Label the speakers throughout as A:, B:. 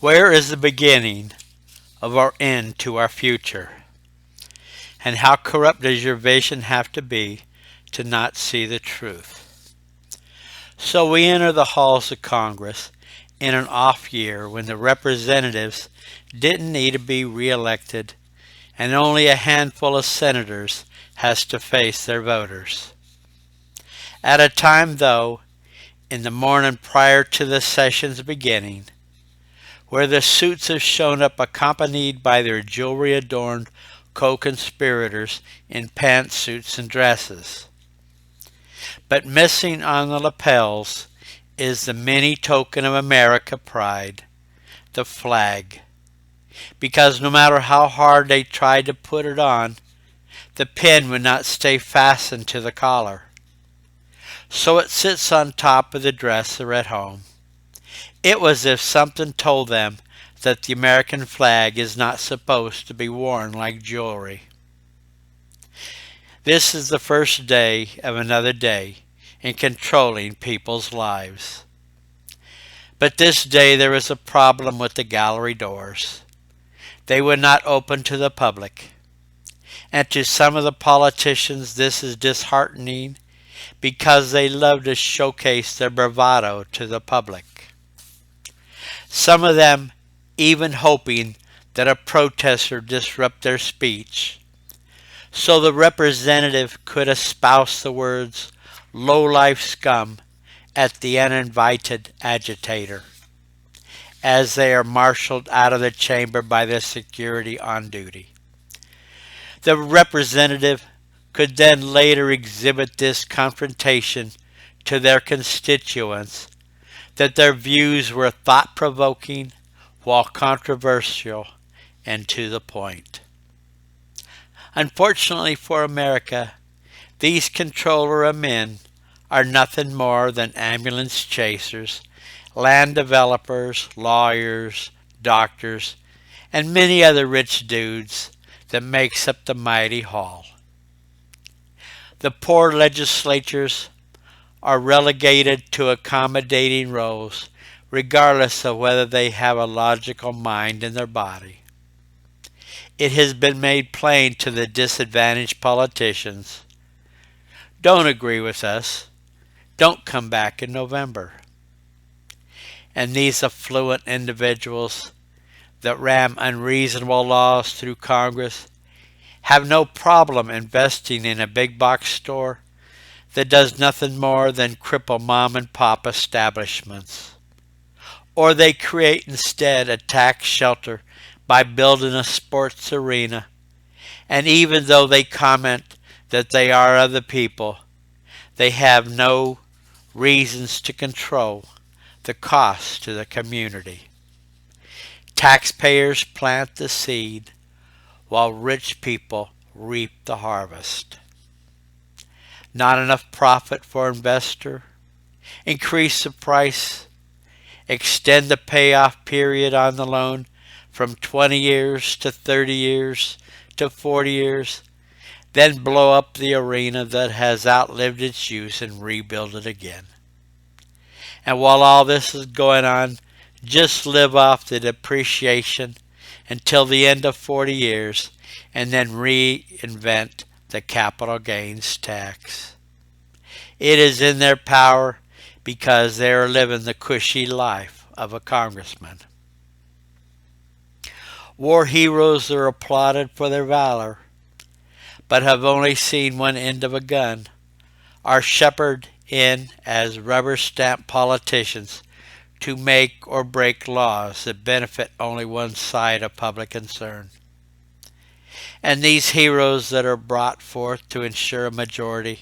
A: Where is the beginning of our end to our future? And how corrupt does your vision have to be to not see the truth? So we enter the halls of Congress in an off year when the representatives didn't need to be reelected and only a handful of senators has to face their voters. At a time, though, in the morning prior to the session's beginning, where the suits have shown up accompanied by their jewelry-adorned co-conspirators in pantsuits and dresses. But missing on the lapels is the mini token of America pride, the flag. Because no matter how hard they tried to put it on, the pin would not stay fastened to the collar. So it sits on top of the dresser at home. It was as if something told them that the American flag is not supposed to be worn like jewelry. This is the first day of another day in controlling people's lives. But this day there is a problem with the gallery doors. They would not open to the public. And to some of the politicians this is disheartening because they love to showcase their bravado to the public. Some of them even hoping that a protester disrupt their speech, so the representative could espouse the words "low-life scum" at the uninvited agitator, as they are marshaled out of the chamber by the security on duty. The representative could then later exhibit this confrontation to their constituents that their views were thought-provoking while controversial and to the point. Unfortunately for America, these controller of men are nothing more than ambulance chasers, land developers, lawyers, doctors, and many other rich dudes that makes up the mighty hall. The poor legislatures are relegated to accommodating roles regardless of whether they have a logical mind in their body. It has been made plain to the disadvantaged politicians, don't agree with us, don't come back in November. And these affluent individuals that ram unreasonable laws through Congress have no problem investing in a big box store that does nothing more than cripple mom and pop establishments. Or they create instead a tax shelter by building a sports arena. And even though they comment that they are of the people, they have no reasons to control the cost to the community. Taxpayers plant the seed while rich people reap the harvest. Not enough profit for investor, increase the price, extend the payoff period on the loan from 20 years to 30 years to 40 years, then blow up the arena that has outlived its use and rebuild it again. And while all this is going on, just live off the depreciation until the end of 40 years and then reinvent the capital gains tax. It is in their power because they are living the cushy life of a congressman. War heroes are applauded for their valor, but have only seen one end of a gun, are shepherded in as rubber stamp politicians to make or break laws that benefit only one side of public concern. And these heroes that are brought forth to ensure a majority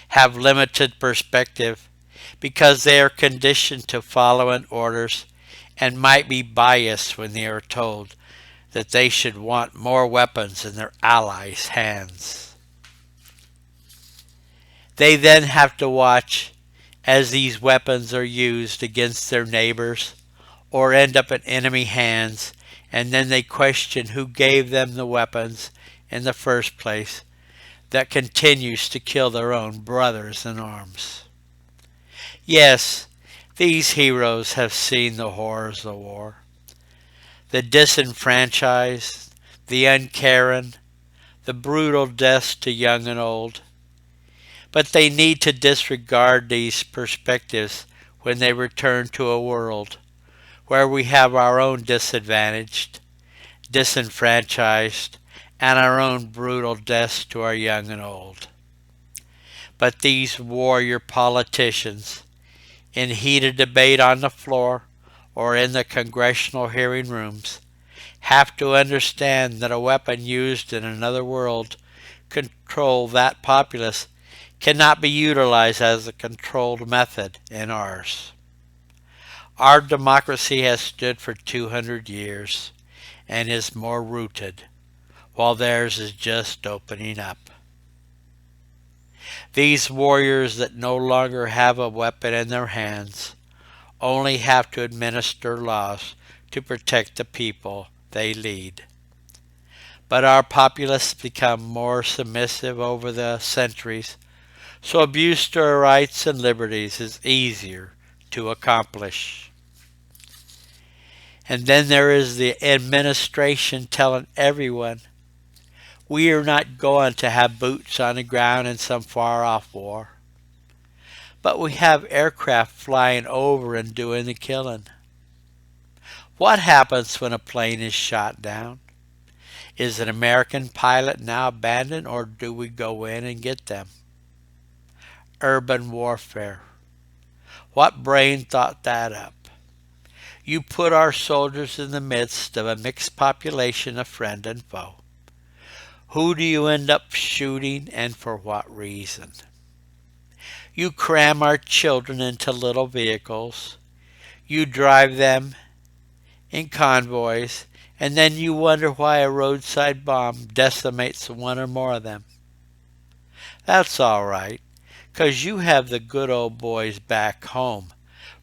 A: have limited perspective because they are conditioned to following orders and might be biased when they are told that they should want more weapons in their allies' hands. They then have to watch as these weapons are used against their neighbors or end up in enemy hands, and then they question who gave them the weapons in the first place that continues to kill their own brothers in arms. Yes, these heroes have seen the horrors of war. the disenfranchised, the uncaring, the brutal deaths to young and old. But they need to disregard these perspectives when they return to a world where we have our own disadvantaged, disenfranchised, and our own brutal deaths to our young and old. But these warrior politicians, in heated debate on the floor or in the congressional hearing rooms, have to understand that a weapon used in another world to control that populace cannot be utilized as a controlled method in ours. Our democracy has stood for 200 years and is more rooted, while theirs is just opening up. These warriors that no longer have a weapon in their hands only have to administer laws to protect the people they lead. But our populace become more submissive over the centuries, so abuse to our rights and liberties is easier to accomplish. And then there is the administration telling everyone we are not going to have boots on the ground in some far-off war, but we have aircraft flying over and doing the killing. What happens when a plane is shot down? Is an American pilot now abandoned, or do we go in and get them? Urban warfare. What brain thought that up? You put our soldiers in the midst of a mixed population of friend and foe. Who do you end up shooting, and for what reason? You cram our children into little vehicles. You drive them in convoys, and then you wonder why a roadside bomb decimates one or more of them. That's all right, 'cause you have the good old boys back home,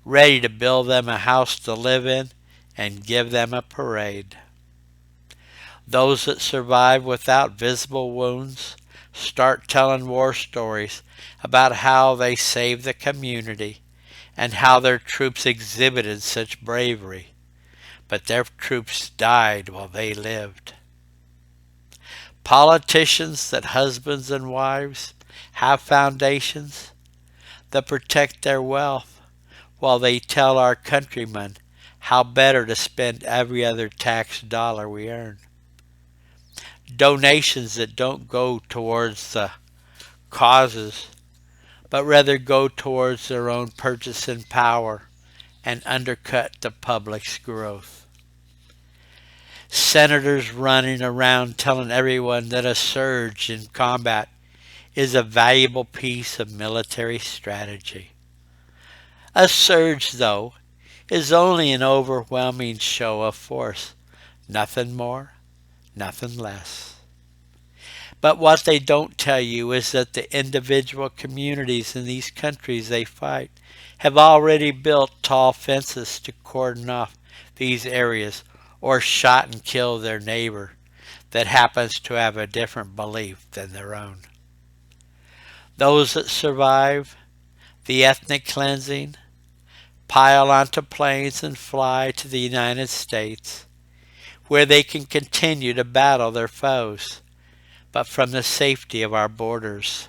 A: ready to build them a house to live in and give them a parade. Those that survive without visible wounds start telling war stories about how they saved the community and how their troops exhibited such bravery, but their troops died while they lived. Politicians that husbands and wives have foundations that protect their wealth while they tell our countrymen how better to spend every other tax dollar we earn. Donations that don't go towards the causes, but rather go towards their own purchasing power and undercut the public's growth. Senators running around telling everyone that a surge in combat is a valuable piece of military strategy. A surge, though, is only an overwhelming show of force, nothing more, nothing less. But what they don't tell you is that the individual communities in these countries they fight have already built tall fences to cordon off these areas, or shot and killed their neighbor that happens to have a different belief than their own. Those that survive the ethnic cleansing pile onto planes and fly to the United States, where they can continue to battle their foes, but from the safety of our borders.